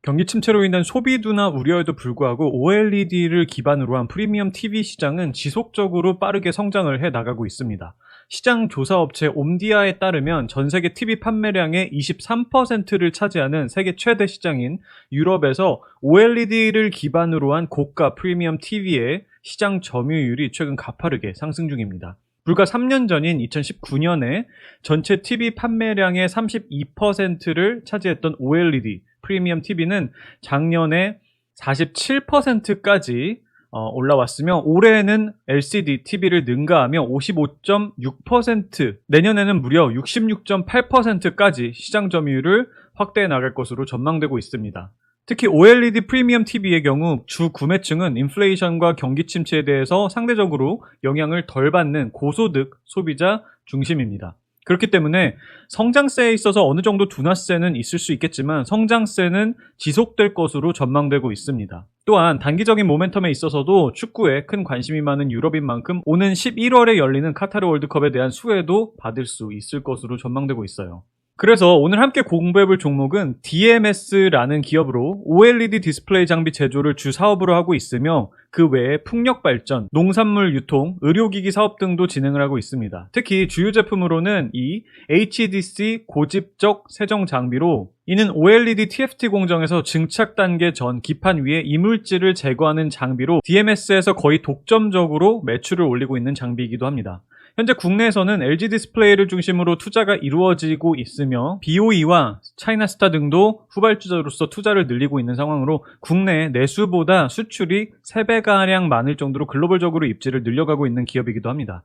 경기 침체로 인한 소비 둔화 우려에도 불구하고 OLED를 기반으로 한 프리미엄 TV 시장은 지속적으로 빠르게 성장을 해 나가고 있습니다. 시장 조사 업체 옴디아에 따르면 전 세계 TV 판매량의 23%를 차지하는 세계 최대 시장인 유럽에서 OLED를 기반으로 한 고가 프리미엄 TV의 시장 점유율이 최근 가파르게 상승 중입니다. 불과 3년 전인 2019년에 전체 TV 판매량의 32%를 차지했던 OLED 프리미엄 TV는 작년에 47%까지 올라왔으며 올해는 LCD TV를 능가하며 55.6%, 내년에는 무려 66.8%까지 시장 점유율을 확대해 나갈 것으로 전망되고 있습니다. 특히 OLED 프리미엄 TV의 경우 주 구매층은 인플레이션과 경기 침체에 대해서 상대적으로 영향을 덜 받는 고소득 소비자 중심입니다. 그렇기 때문에 성장세에 있어서 어느 정도 둔화세는 있을 수 있겠지만 성장세는 지속될 것으로 전망되고 있습니다. 또한 단기적인 모멘텀에 있어서도 축구에 큰 관심이 많은 유럽인 만큼 오는 11월에 열리는 카타르 월드컵에 대한 수혜도 받을 수 있을 것으로 전망되고 있어요. 그래서 오늘 함께 공부해볼 종목은 DMS라는 기업으로 OLED 디스플레이 장비 제조를 주 사업으로 하고 있으며 그 외에 풍력 발전, 농산물 유통, 의료기기 사업 등도 진행을 하고 있습니다. 특히 주요 제품으로는 이 HDC 고집적 세정 장비로 이는 OLED TFT 공정에서 증착 단계 전 기판 위에 이물질을 제거하는 장비로 DMS에서 거의 독점적으로 매출을 올리고 있는 장비이기도 합니다. 현재 국내에서는 LG 디스플레이를 중심으로 투자가 이루어지고 있으며 BOE와 차이나스타 등도 후발주자로서 투자를 늘리고 있는 상황으로 국내 내수보다 수출이 3배가량 많을 정도로 글로벌적으로 입지를 늘려가고 있는 기업이기도 합니다.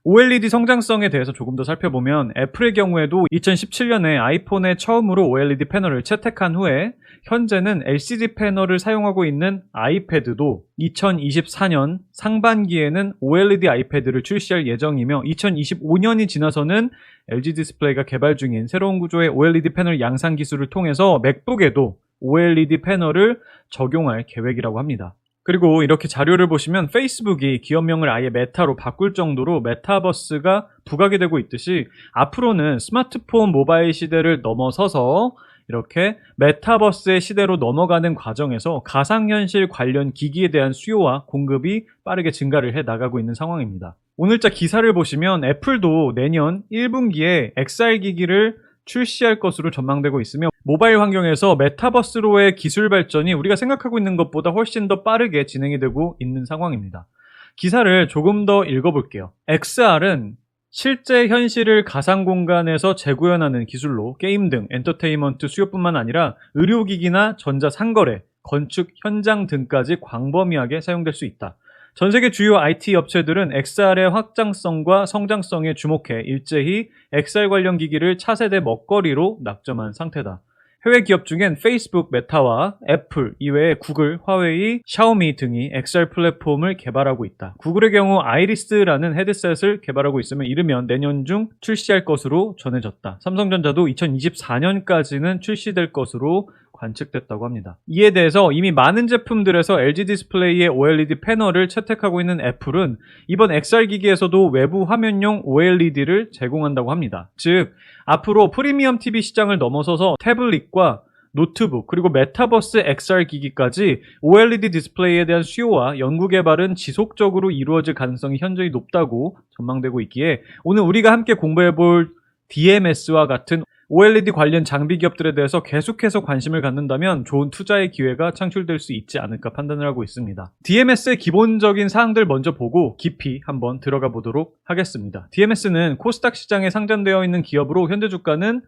OLED 성장성에 대해서 조금 더 살펴보면 애플의 경우에도 2017년에 아이폰에 처음으로 OLED 패널을 채택한 후에 현재는 LCD 패널을 사용하고 있는 아이패드도 2024년 상반기에는 OLED 아이패드를 출시할 예정이며 2025년이 지나서는 LG 디스플레이가 개발 중인 새로운 구조의 OLED 패널 양산 기술을 통해서 맥북에도 OLED 패널을 적용할 계획이라고 합니다. 그리고 이렇게 자료를 보시면 페이스북이 기업명을 아예 메타로 바꿀 정도로 메타버스가 부각이 되고 있듯이 앞으로는 스마트폰 모바일 시대를 넘어서서 이렇게 메타버스의 시대로 넘어가는 과정에서 가상현실 관련 기기에 대한 수요와 공급이 빠르게 증가를 해 나가고 있는 상황입니다. 오늘자 기사를 보시면 애플도 내년 1분기에 XR 기기를 출시할 것으로 전망되고 있으며 모바일 환경에서 메타버스로의 기술 발전이 우리가 생각하고 있는 것보다 훨씬 더 빠르게 진행이 되고 있는 상황입니다. 기사를 조금 더 읽어볼게요. XR은 실제 현실을 가상 공간에서 재구현하는 기술로 게임 등 엔터테인먼트 수요뿐만 아니라 의료기기나 전자상거래, 건축 현장 등까지 광범위하게 사용될 수 있다. 전 세계 주요 IT 업체들은 XR의 확장성과 성장성에 주목해 일제히 XR 관련 기기를 차세대 먹거리로 낙점한 상태다. 해외 기업 중엔 페이스북, 메타와 애플 이외에 구글, 화웨이, 샤오미 등이 XR 플랫폼을 개발하고 있다. 구글의 경우 아이리스라는 헤드셋을 개발하고 있으며 이르면 내년 중 출시할 것으로 전해졌다. 삼성전자도 2024년까지는 출시될 것으로 관측됐다고 합니다. 이에 대해서 이미 많은 제품들에서 LG 디스플레이의 OLED 패널을 채택하고 있는 애플은 이번 XR 기기에서도 외부 화면용 OLED를 제공한다고 합니다. 즉, 앞으로 프리미엄 TV 시장을 넘어서서 태블릿과 노트북 그리고 메타버스 XR 기기까지 OLED 디스플레이에 대한 수요와 연구개발은 지속적으로 이루어질 가능성이 현저히 높다고 전망되고 있기에 오늘 우리가 함께 공부해볼 DMS와 같은 OLED 관련 장비 기업들에 대해서 계속해서 관심을 갖는다면 좋은 투자의 기회가 창출될 수 있지 않을까 판단을 하고 있습니다. DMS의 기본적인 사항들 먼저 보고 깊이 한번 들어가 보도록 하겠습니다. DMS는 코스닥 시장에 상장되어 있는 기업으로 현재 주가는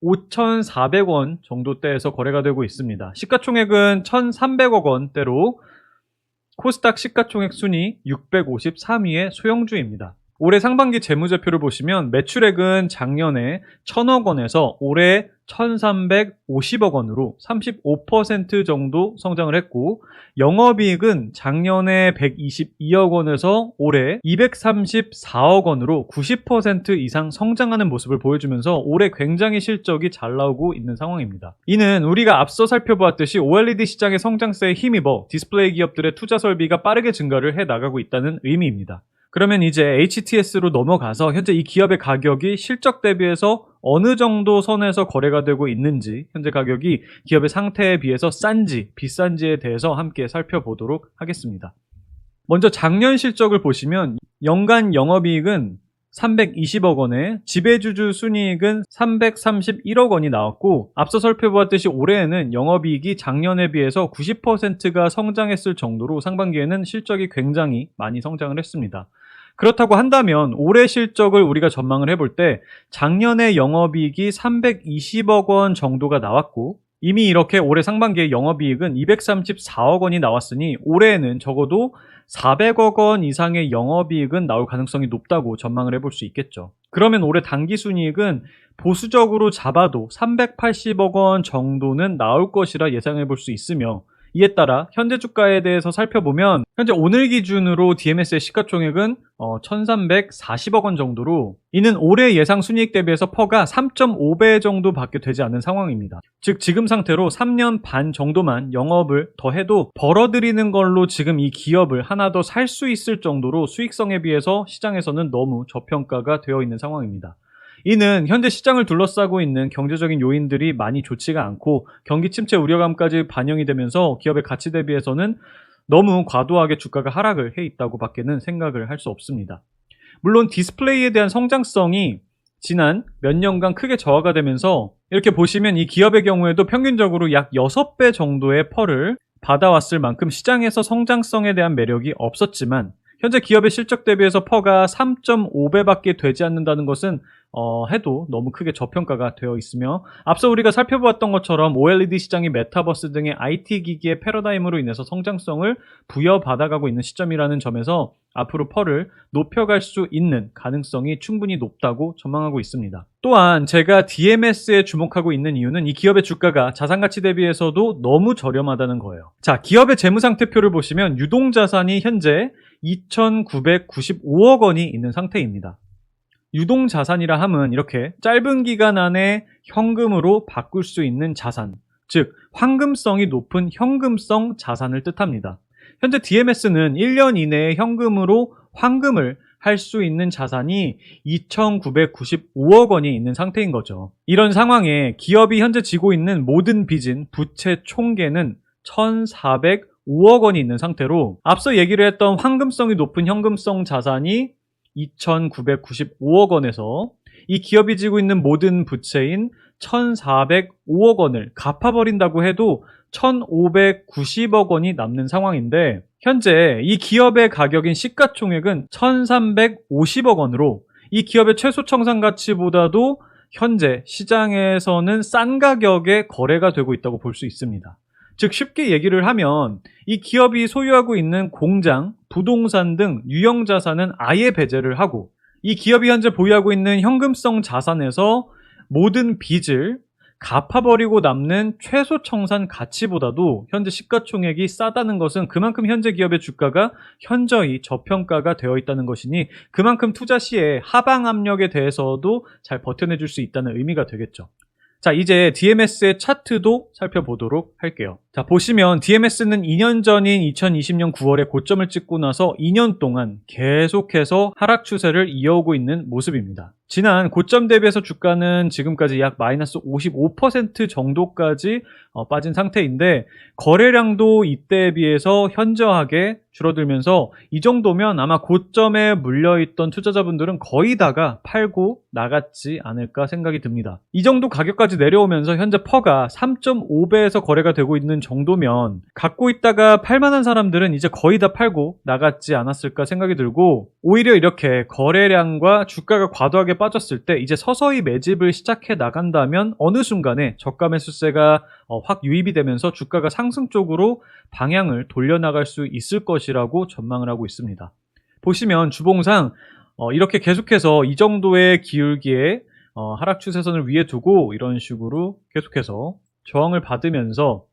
5,400원 정도대에서 거래가 되고 있습니다. 시가총액은 1,300억 원대로 코스닥 시가총액 순위 653위의 소형주입니다. 올해 상반기 재무제표를 보시면 매출액은 작년에 1,000억 원에서 올해 1,350억 원으로 35% 정도 성장을 했고 영업이익은 작년에 122억 원에서 올해 234억 원으로 90% 이상 성장하는 모습을 보여주면서 올해 굉장히 실적이 잘 나오고 있는 상황입니다. 이는 우리가 앞서 살펴보았듯이 OLED 시장의 성장세에 힘입어 디스플레이 기업들의 투자 설비가 빠르게 증가를 해 나가고 있다는 의미입니다. 그러면 이제 HTS로 넘어가서 현재 이 기업의 가격이 실적 대비해서 어느 정도 선에서 거래가 되고 있는지, 현재 가격이 기업의 상태에 비해서 싼지 비싼지에 대해서 함께 살펴보도록 하겠습니다. 먼저 작년 실적을 보시면 연간 영업이익은 320억 원에 지배주주 순이익은 331억 원이 나왔고, 앞서 살펴보았듯이 올해에는 영업이익이 작년에 비해서 90%가 성장했을 정도로 상반기에는 실적이 굉장히 많이 성장을 했습니다. 그렇다고 한다면 올해 실적을 우리가 전망을 해볼 때 작년에 영업이익이 320억 원 정도가 나왔고, 이미 이렇게 올해 상반기에 영업이익은 234억 원이 나왔으니 올해에는 적어도 400억 원 이상의 영업이익은 나올 가능성이 높다고 전망을 해볼 수 있겠죠. 그러면 올해 당기순이익은 보수적으로 잡아도 380억 원 정도는 나올 것이라 예상해 볼 수 있으며, 이에 따라 현재 주가에 대해서 살펴보면 현재 오늘 기준으로 DMS의 시가총액은 1340억 원 정도로, 이는 올해 예상 순이익 대비해서 퍼가 3.5배 정도밖에 되지 않는 상황입니다. 즉 지금 상태로 3년 반 정도만 영업을 더 해도 벌어들이는 걸로 지금 이 기업을 하나 더 살 수 있을 정도로 수익성에 비해서 시장에서는 너무 저평가가 되어 있는 상황입니다. 이는 현재 시장을 둘러싸고 있는 경제적인 요인들이 많이 좋지가 않고 경기 침체 우려감까지 반영이 되면서 기업의 가치 대비해서는 너무 과도하게 주가가 하락을 해 있다고 밖에는 생각을 할 수 없습니다. 물론 디스플레이에 대한 성장성이 지난 몇 년간 크게 저하가 되면서 이렇게 보시면 이 기업의 경우에도 평균적으로 약 6배 정도의 펄을 받아왔을 만큼 시장에서 성장성에 대한 매력이 없었지만, 현재 기업의 실적 대비해서 퍼가 3.5배밖에 되지 않는다는 것은 해도 너무 크게 저평가가 되어 있으며, 앞서 우리가 살펴보았던 것처럼 OLED 시장이 메타버스 등의 IT 기기의 패러다임으로 인해서 성장성을 부여받아가고 있는 시점이라는 점에서 앞으로 펄을 높여갈 수 있는 가능성이 충분히 높다고 전망하고 있습니다. 또한 제가 DMS에 주목하고 있는 이유는 이 기업의 주가가 자산가치 대비해서도 너무 저렴하다는 거예요. 자, 기업의 재무상태표를 보시면 유동자산이 현재 2,995억 원이 있는 상태입니다. 유동자산이라 함은 이렇게 짧은 기간 안에 현금으로 바꿀 수 있는 자산, 즉 황금성이 높은 현금성 자산을 뜻합니다. 현재 DMS는 1년 이내에 현금으로 환금을 할 수 있는 자산이 2,995억 원이 있는 상태인 거죠. 이런 상황에 기업이 현재 지고 있는 모든 빚인 부채 총계는 1,405억 원이 있는 상태로, 앞서 얘기를 했던 황금성이 높은 현금성 자산이 2,995억 원에서 이 기업이 지고 있는 모든 부채인 1,405억 원을 갚아버린다고 해도 1,590억 원이 남는 상황인데, 현재 이 기업의 가격인 시가총액은 1,350억 원으로 이 기업의 최소 청산 가치보다도 현재 시장에서는 싼 가격에 거래가 되고 있다고 볼 수 있습니다. 즉 쉽게 얘기를 하면 이 기업이 소유하고 있는 공장, 부동산 등 유형 자산은 아예 배제를 하고 이 기업이 현재 보유하고 있는 현금성 자산에서 모든 빚을 갚아버리고 남는 최소 청산 가치보다도 현재 시가총액이 싸다는 것은 그만큼 현재 기업의 주가가 현저히 저평가가 되어 있다는 것이니 그만큼 투자 시에 하방 압력에 대해서도 잘 버텨내줄 수 있다는 의미가 되겠죠. 자, 이제 DMS의 차트도 살펴보도록 할게요. 자, 보시면 DMS는 2년 전인 2020년 9월에 고점을 찍고 나서 2년 동안 계속해서 하락 추세를 이어오고 있는 모습입니다. 지난 고점 대비해서 주가는 지금까지 약 마이너스 55% 정도까지 빠진 상태인데, 거래량도 이때에 비해서 현저하게 줄어들면서 이 정도면 아마 고점에 물려있던 투자자분들은 거의 다가 팔고 나갔지 않을까 생각이 듭니다. 이 정도 가격까지 내려오면서 현재 퍼가 3.5배에서 거래가 되고 있는 정도면 갖고 있다가 팔만한 사람들은 이제 거의 다 팔고 나갔지 않았을까 생각이 들고, 오히려 이렇게 거래량과 주가가 과도하게 빠졌을 때 이제 서서히 매집을 시작해 나간다면 어느 순간에 저가 매수세가 확 유입이 되면서 주가가 상승 쪽으로 방향을 돌려나갈 수 있을 것이라고 전망을 하고 있습니다. 보시면 주봉상 이렇게 계속해서 이 정도의 기울기에 하락 추세선을 위에 두고 이런 식으로 계속해서 저항을 받으면서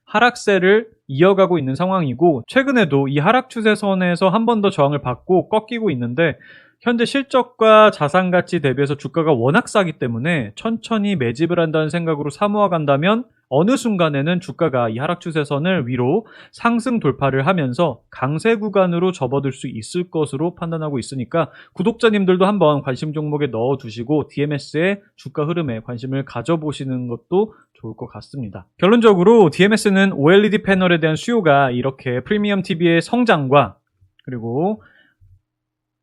하락세를 이어가고 있는 상황이고, 최근에도 이 하락 추세선에서 한 번 더 저항을 받고 꺾이고 있는데, 현재 실적과 자산가치 대비해서 주가가 워낙 싸기 때문에 천천히 매집을 한다는 생각으로 사모아 간다면 어느 순간에는 주가가 이 하락 추세선을 위로 상승 돌파를 하면서 강세 구간으로 접어들 수 있을 것으로 판단하고 있으니까 구독자님들도 한번 관심 종목에 넣어두시고 DMS의 주가 흐름에 관심을 가져보시는 것도 좋을 것 같습니다. 결론적으로 DMS는 OLED 패널에 대한 수요가 이렇게 프리미엄 TV의 성장과 그리고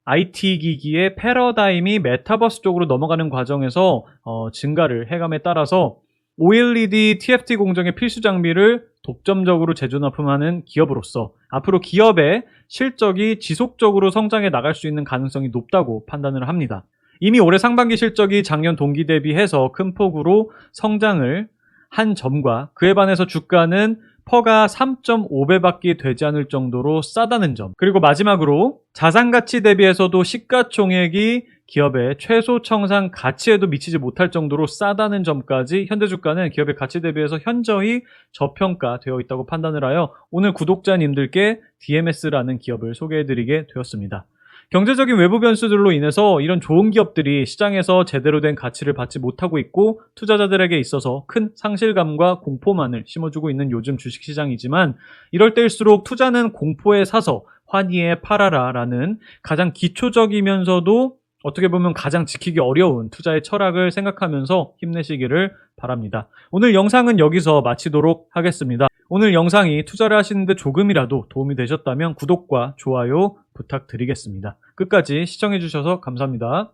IT 기기의 패러다임이 메타버스 쪽으로 넘어가는 과정에서 증가를 해감에 따라서 OLED TFT 공정의 필수 장비를 독점적으로 제조 납품하는 기업으로서 앞으로 기업의 실적이 지속적으로 성장해 나갈 수 있는 가능성이 높다고 판단을 합니다. 이미 올해 상반기 실적이 작년 동기 대비해서 큰 폭으로 성장을 한 점과 그에 반해서 주가는 퍼가 3.5배밖에 되지 않을 정도로 싸다는 점, 그리고 마지막으로 자산가치 대비해서도 시가총액이 기업의 최소 청산 가치에도 미치지 못할 정도로 싸다는 점까지 현대 주가는 기업의 가치 대비해서 현저히 저평가되어 있다고 판단을 하여 오늘 구독자님들께 DMS라는 기업을 소개해드리게 되었습니다. 경제적인 외부 변수들로 인해서 이런 좋은 기업들이 시장에서 제대로 된 가치를 받지 못하고 있고 투자자들에게 있어서 큰 상실감과 공포만을 심어주고 있는 요즘 주식시장이지만 이럴 때일수록 투자는 공포에 사서 환희에 팔아라 라는 가장 기초적이면서도 어떻게 보면 가장 지키기 어려운 투자의 철학을 생각하면서 힘내시기를 바랍니다. 오늘 영상은 여기서 마치도록 하겠습니다. 오늘 영상이 투자를 하시는데 조금이라도 도움이 되셨다면 구독과 좋아요 부탁드리겠습니다. 끝까지 시청해주셔서 감사합니다.